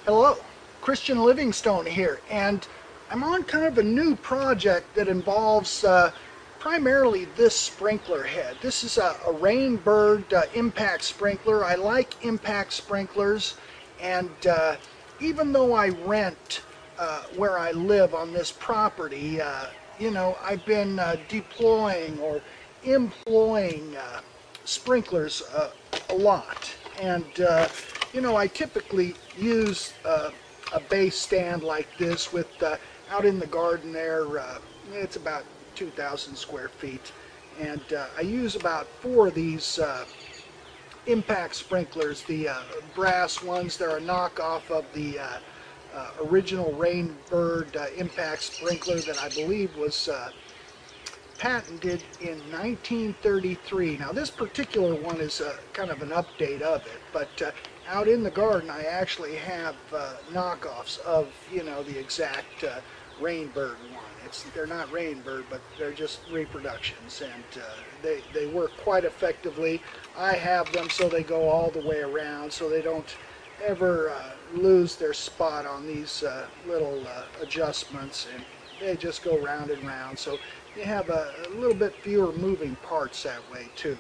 Hello, Christian Livingstone here, and I'm on kind of a new project that involves primarily this sprinkler head. This is a Rainbird impact sprinkler. I like impact sprinklers, and even though I rent where I live on this property, I've been deploying or employing sprinklers a lot. And I typically use a base stand like this with out in the garden there. It's about 2,000 square feet, and I use about 4 of these impact sprinklers, the brass ones. They're a knockoff of the original Rainbird impact sprinkler that I believe was patented in 1933. Now this particular one is kind of an update of it, but out in the garden I actually have knockoffs of the exact Rainbird one. They're not Rainbird, but they're just reproductions, and they work quite effectively. I have them so they go all the way around, so they don't ever lose their spot on these little adjustments, and they just go round and round, so you have a little bit fewer moving parts that way too.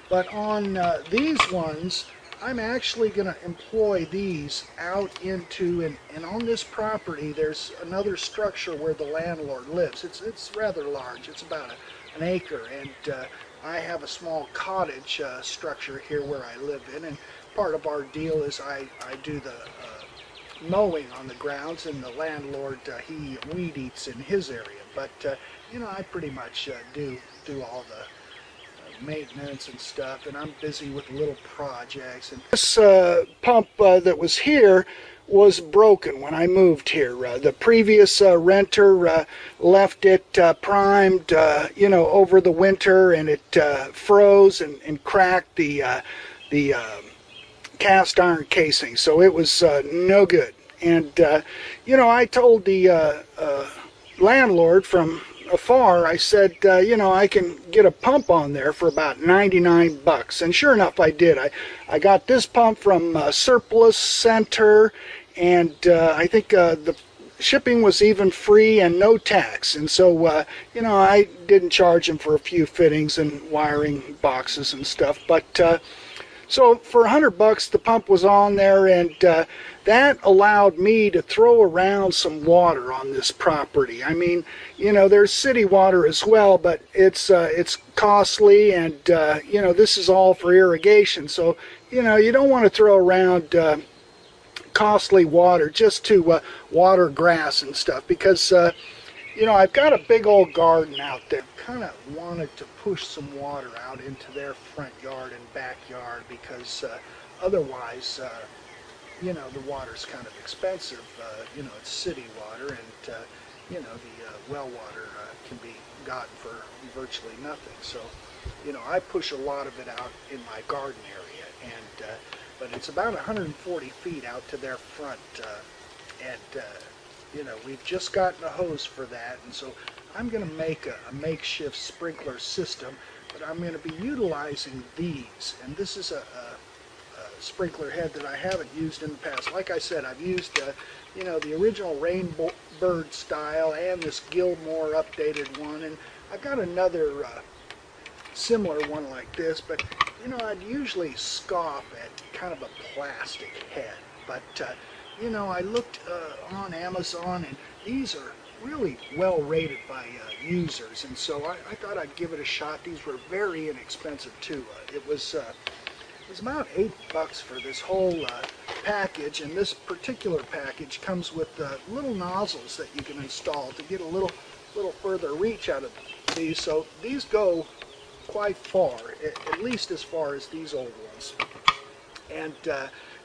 But on these ones, I'm actually going to employ these out into, and on this property there's another structure where the landlord lives. It's rather large. It's about an acre, and I have a small cottage structure here where I live in, and part of our deal is I do the mowing on the grounds, and the landlord he weed eats in his area, but I pretty much do all the maintenance and stuff, and I'm busy with little projects. And this pump that was here was broken when I moved here. The previous renter left it primed over the winter, and it froze and cracked the cast iron casing, so it was no good. And I told the landlord from afar, I said, I can get a pump on there for about 99 bucks. And sure enough, I did. I got this pump from Surplus Center, and I think the shipping was even free and no tax. And so, I didn't charge him for a few fittings and wiring boxes and stuff. But so for 100 bucks, the pump was on there, and that allowed me to throw around some water on this property. I mean, there's city water as well, but it's costly, and this is all for irrigation. So you don't want to throw around costly water just to water grass and stuff, because I've got a big old garden out there. Kind of wanted to push some water out into their front yard and backyard, because otherwise the water's kind of expensive. It's city water, and the well water can be gotten for virtually nothing. So I push a lot of it out in my garden area, and but it's about 140 feet out to their front, and we've just gotten a hose for that, and so I'm going to make a makeshift sprinkler system, but I'm going to be utilizing these. And this is a sprinkler head that I haven't used in the past. Like I said, I've used the original Rainbird style and this Gilmore updated one, and I've got another similar one like this, but I'd usually scoff at kind of a plastic head, but I looked on Amazon, and these are really well rated by users, and so I thought I'd give it a shot. These were very inexpensive too. It was about 8 bucks for this whole package, and this particular package comes with little nozzles that you can install to get a little further reach out of these. So these go quite far, at least as far as these old ones, and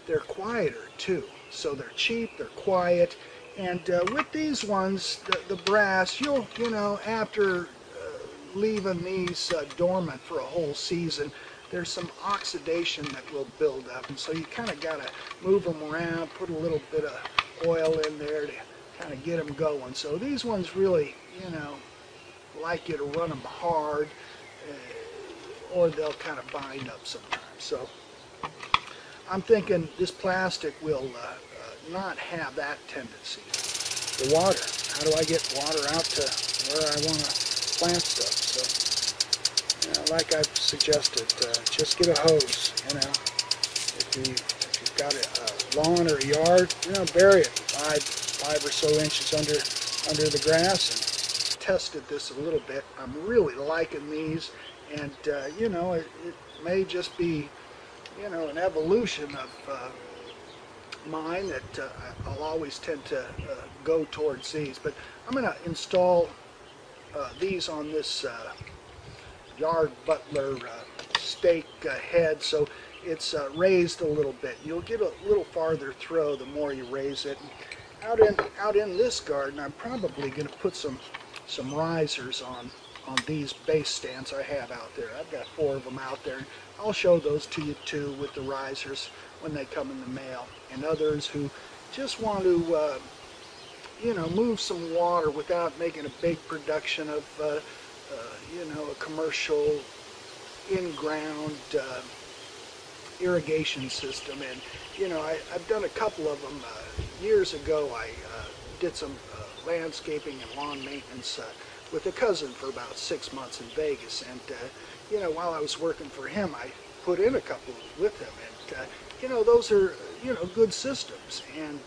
they're quieter too. So they're cheap, they're quiet, and with these ones, the brass, after leaving these dormant for a whole season, there's some oxidation that will build up, and so you kind of got to move them around, put a little bit of oil in there to kind of get them going. So these ones really, like you to run them hard, or they'll kind of bind up sometimes. So I'm thinking this plastic will not have that tendency. The water. How do I get water out to where I want to plant stuff? So, like I've suggested, just get a hose. If you've got a lawn or a yard, bury it five or so inches under the grass. And tested this a little bit. I'm really liking these, and it may just be an evolution of mine that I'll always tend to go towards these. But I'm going to install these on this yard butler stake head, so it's raised a little bit. You'll get a little farther throw the more you raise it. Out in this garden, I'm probably going to put some risers on these base stands I have out there. I've got 4 of them out there. I'll show those to you too with the risers when they come in the mail. And others who just want to move some water without making a big production of a commercial in-ground irrigation system. And I've done a couple of them years ago. I did some landscaping and lawn maintenance with a cousin for about 6 months in Vegas, and while I was working for him, I put in a couple with him, and those are good systems, and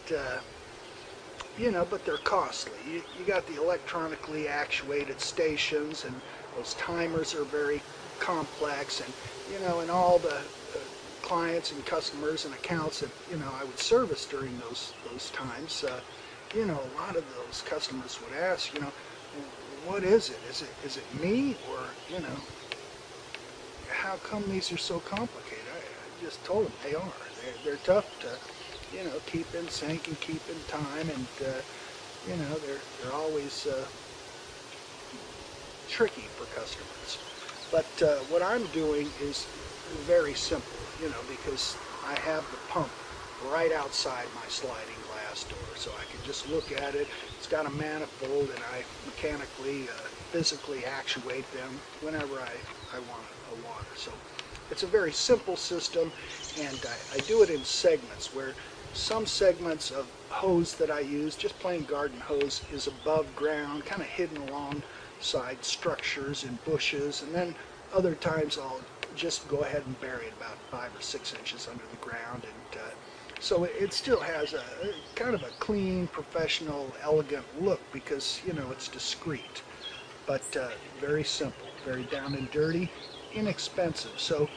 but they're costly. You got the electronically actuated stations, and those timers are very complex, and all the clients and customers and accounts that I would service during those times, a lot of those customers would ask, what is it? Is it me, or how come these are so complicated? I just told them they are. They're tough to keep in sync and keep in time, and they're always tricky for customers. But what I'm doing is very simple, because I have the pump right outside my sliding glass door, so I can just look at it. It's got a manifold, and I mechanically, physically actuate them whenever I want a water. So it's a very simple system, and I do it in segments, where some segments of hose that I use, just plain garden hose, is above ground, kind of hidden alongside structures and bushes, and then other times I'll just go ahead and bury it about 5 or 6 inches under the ground, and so it still has a kind of a clean, professional, elegant look, because it's discreet, but very simple, very down and dirty, inexpensive. So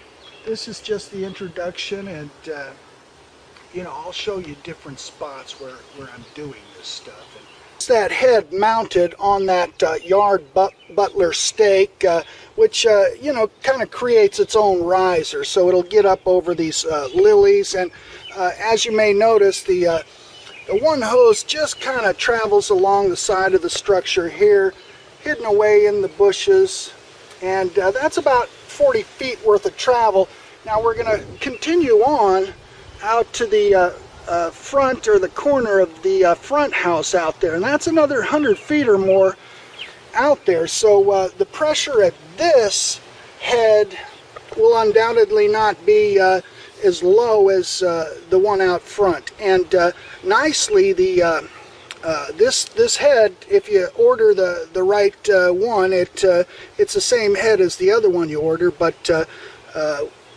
this is just the introduction, and I'll show you different spots where I'm doing this stuff. And it's that head mounted on that yard butler stake, which kind of creates its own riser, so it'll get up over these lilies. And as you may notice, the one hose just kind of travels along the side of the structure here, hidden away in the bushes, and that's about 40 feet worth of travel. Now we're going to continue on out to the front, or the corner of the front house out there, and that's another 100 feet or more out there. So the pressure at this head will undoubtedly not be as low as the one out front. And nicely, the this head, if you order the right one, it's the same head as the other one you order, but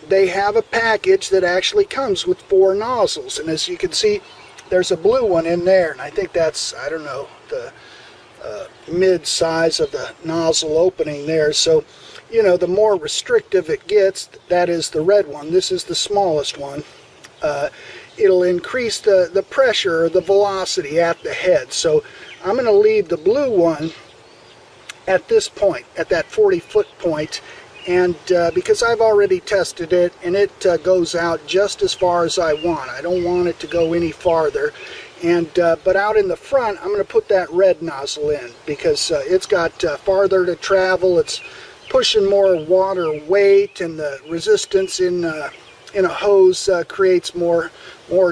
they have a package that actually comes with 4 nozzles, and as you can see, there's a blue one in there, and I think that's, I don't know, the mid size of the nozzle opening there. So the more restrictive it gets, that is the red one. This is the smallest one. It'll increase the pressure or the velocity at the head. So I'm going to leave the blue one at this point, at that 40-foot point, and because I've already tested it, and it goes out just as far as I want. I don't want it to go any farther. And but out in the front, I'm going to put that red nozzle in, because it's got farther to travel. It's pushing more water weight, and the resistance in a hose creates more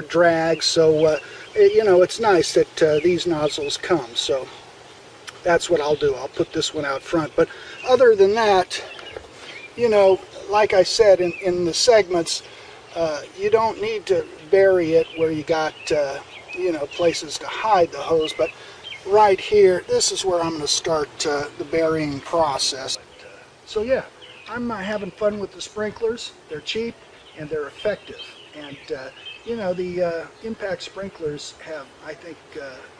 drag. So it's nice that these nozzles come. So that's what I'll do. I'll put this one out front. But other than that, like I said, in the segments, you don't need to bury it where you got you know, places to hide the hose, but right here, this is where I'm going to start the burying process. So yeah, I'm having fun with the sprinklers. They're cheap and they're effective. And you know, the impact sprinklers have, I think,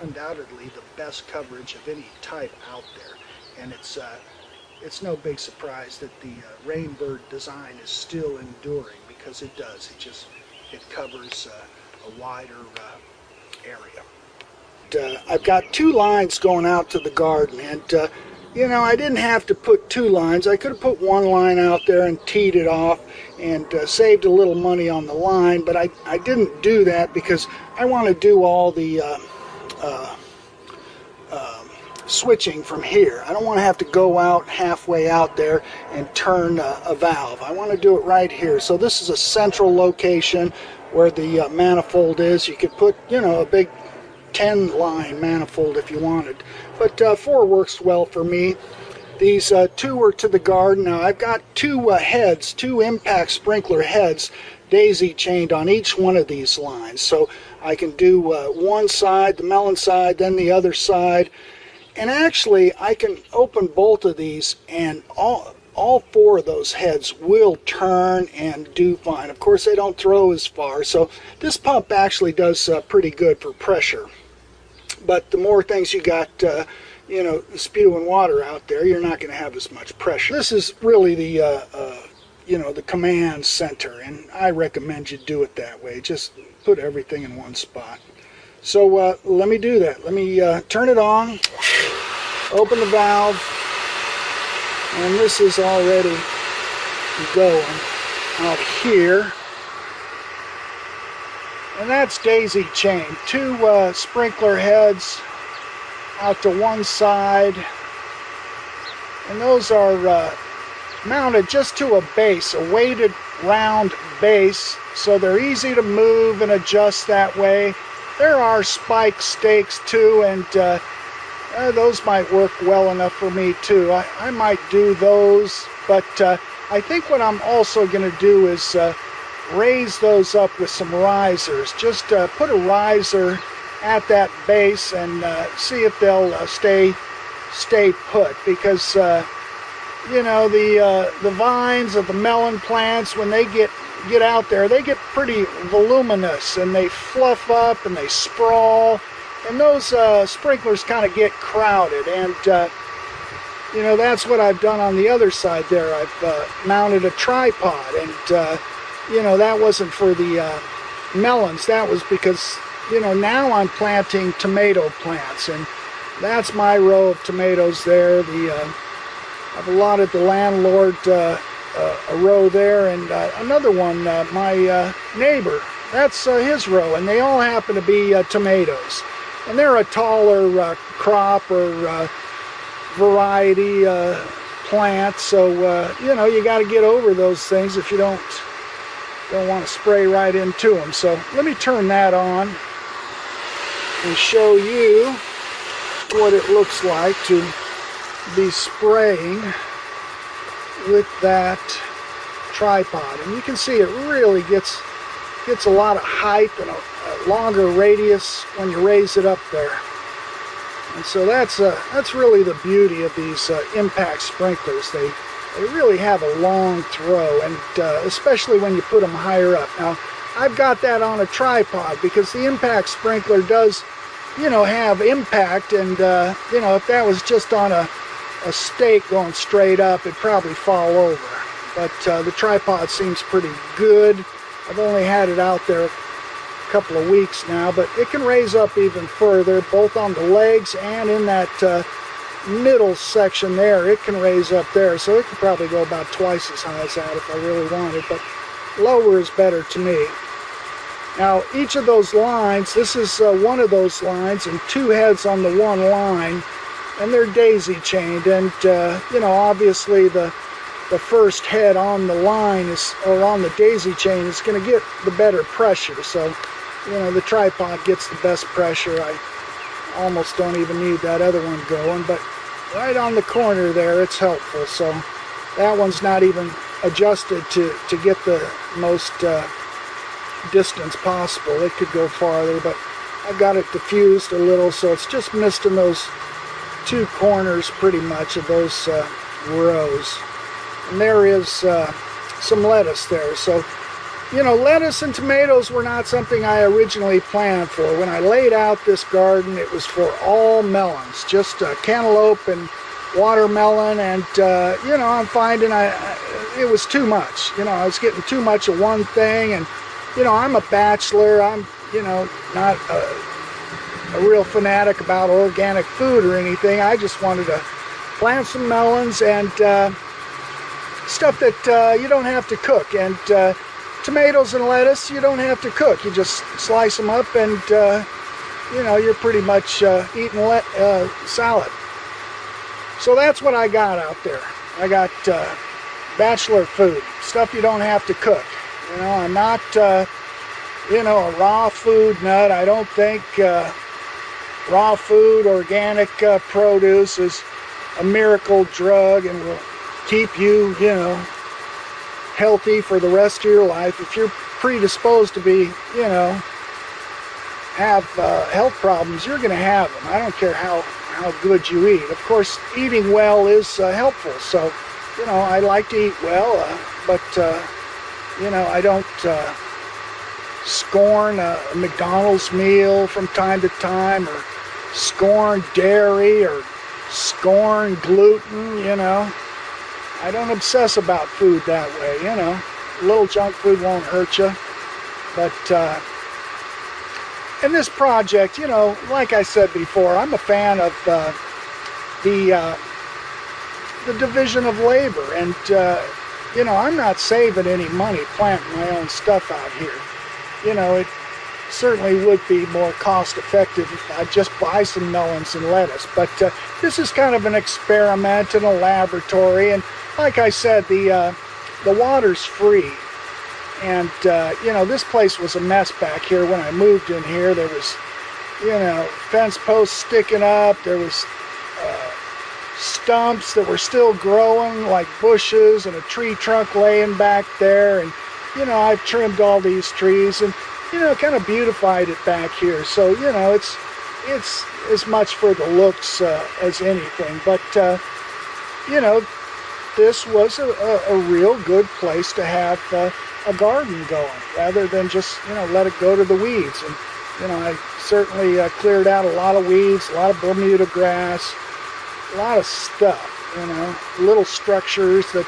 undoubtedly the best coverage of any type out there. And it's no big surprise that the Rainbird design is still enduring, because it does. It covers a wider area. I've got 2 lines going out to the garden, and you know, I didn't have to put 2 lines. I could have put 1 line out there and teed it off and saved a little money on the line, but I didn't do that because I want to do all the switching from here. I don't want to have to go out halfway out there and turn a valve. I want to do it right here. So this is a central location where the manifold is. You could put, you know, a big 10-line manifold if you wanted, but 4 works well for me. These 2 are to the garden. Now I've got 2 heads, 2 impact sprinkler heads daisy chained on each one of these lines, so I can do one side, the melon side, then the other side. And actually I can open both of these, and all 4 of those heads will turn and do fine. Of course, they don't throw as far, so this pump actually does pretty good for pressure. But the more things you got, you know, spewing water out there, you're not going to have as much pressure. This is really the, you know, the command center, and I recommend you do it that way. Just put everything in one spot. So let me do that. Let me turn it on, open the valve, and this is already going out here. And that's daisy chained. 2 sprinkler heads out to one side, and those are mounted just to a base, a weighted round base, so they're easy to move and adjust that way. There are spike stakes too, and those might work well enough for me too. I might do those, but I think what I'm also going to do is raise those up with some risers. Just put a riser at that base and see if they'll stay put, because you know, the vines of the melon plants, when they get out there, they get pretty voluminous and they fluff up and they sprawl, and those sprinklers kind of get crowded. And you know, that's what I've done on the other side there. I've mounted a tripod, and you know, that wasn't for the melons. That was because, you know, now I'm planting tomato plants, and that's my row of tomatoes there. I've allotted the landlord a row there, and another one, my neighbor, that's his row, and they all happen to be tomatoes. And they're a taller crop or variety plant, so you know, you got to get over those things if you don't want to spray right into them. So let me turn that on and show you what it looks like to be spraying with that tripod. And you can see it really gets a lot of height and a longer radius when you raise it up there. And so that's really the beauty of these impact sprinklers. They really have a long throw, and especially when you put them higher up. Now, I've got that on a tripod because the impact sprinkler does, you know, have impact, and you know, if that was just on a stake going straight up, it'd probably fall over. But the tripod seems pretty good. I've only had it out there a couple of weeks now, but it can raise up even further, both on the legs and in that middle section there. It can raise up there, so it could probably go about twice as high as that if I really wanted, but lower is better to me. Now, each of those lines, this is one of those lines, and 2 heads on the one line, and they're daisy chained, and you know, obviously the first head on the line is, or on the daisy chain, is going to get the better pressure. So, you know, the tripod gets the best pressure. I almost don't even need that other one going, but right on the corner there, it's helpful. So that one's not even adjusted to get the most distance possible. It could go farther, but I've got it diffused a little, so it's just missed in those two corners pretty much of those rows. And there is some lettuce there. So, you know, lettuce and tomatoes were not something I originally planned for. When I laid out this garden, it was for all melons, just cantaloupe and watermelon, and you know, I'm finding it was too much. You know, I was getting too much of one thing, and you know, I'm a bachelor. I'm, you know, not a real fanatic about organic food or anything. I just wanted to plant some melons and stuff that you don't have to cook. And tomatoes and lettuce, you don't have to cook. You just slice them up, and you know, you're pretty much eating salad. So that's what I got out there. I got bachelor food, stuff you don't have to cook. You know, I'm not, you know, a raw food nut. I don't think raw food, organic produce is a miracle drug and will keep you, you know, healthy for the rest of your life. If you're predisposed to be, you know, have health problems, you're going to have them. I don't care how good you eat. Of course, eating well is helpful. So, you know, I like to eat well, but, you know, I don't scorn a McDonald's meal from time to time, or scorn dairy, or scorn gluten, you know. I don't obsess about food that way, you know. A little junk food won't hurt you. But in this project, you know, like I said before, I'm a fan of the division of labor. And, you know, I'm not saving any money planting my own stuff out here. You know, it certainly would be more cost effective if I just buy some melons and lettuce. But this is kind of an experiment in a laboratory. And like I said, the water's free. And, you know, this place was a mess back here when I moved in here. There was, you know, fence posts sticking up. There was stumps that were still growing like bushes, and a tree trunk laying back there. And, you know, I've trimmed all these trees and, you know, kind of beautified it back here. So, you know, it's as much for the looks as anything. But, you know, this was a real good place to have a garden going, rather than just, you know, let it go to the weeds. And, you know, I certainly cleared out a lot of weeds, a lot of Bermuda grass, a lot of stuff, you know, little structures that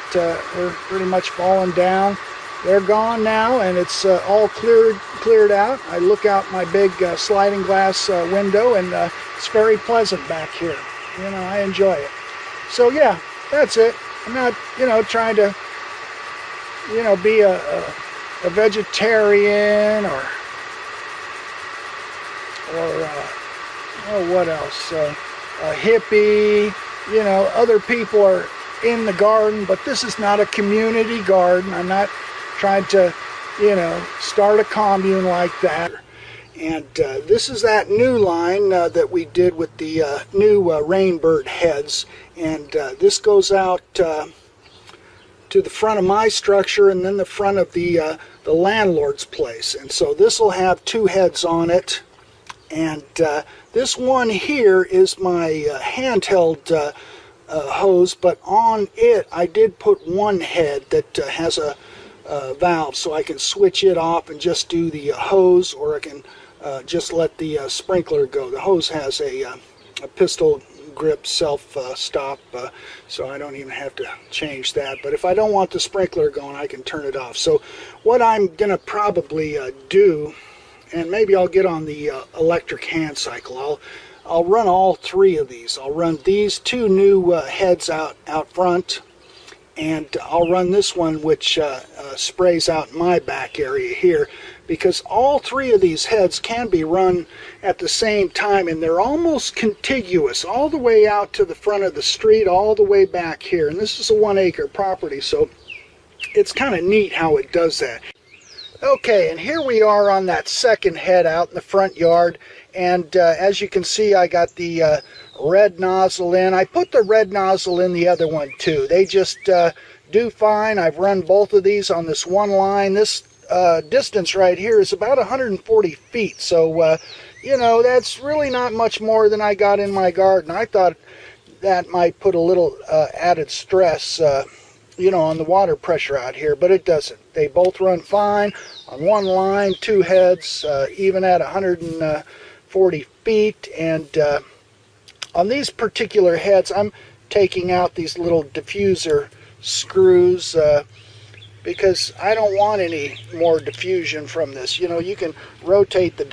were pretty much falling down. They're gone now, and it's all cleared out. I look out my big sliding glass window, and it's very pleasant back here. You know, I enjoy it. So yeah, that's it. I'm not, you know, trying to, you know, be a vegetarian or oh, what else? A hippie. You know, other people are in the garden, but this is not a community garden. I'm not trying to, you know, start a commune like that. And this is that new line that we did with the new rainbird heads. And this goes out to the front of my structure, and then the front of the landlord's place. And so this will have two heads on it. And this one here is my handheld hose, but on it I did put one head that has a valve, so I can switch it off and just do the hose, or I can just let the sprinkler go. The hose has a pistol grip self-stop, so I don't even have to change that. But if I don't want the sprinkler going, I can turn it off. So what I'm going to probably do, and maybe I'll get on the electric hand cycle, I'll run all three of these. I'll run these two new heads out front, and I'll run this one which sprays out my back area here, because all three of these heads can be run at the same time, and they're almost contiguous all the way out to the front of the street, all the way back here. And this is a 1 acre property, so it's kind of neat how it does that. Okay, and here we are on that second head out in the front yard, and as you can see, I got the red nozzle in. I put the red nozzle in the other one too. They just do fine. I've run both of these on this one line. This distance right here is about 140 feet. So, you know, that's really not much more than I got in my garden. I thought that might put a little added stress, you know, on the water pressure out here, but it doesn't. They both run fine on one line, two heads, even at 140 feet. And on these particular heads, I'm taking out these little diffuser screws because I don't want any more diffusion from this. You know, you can rotate the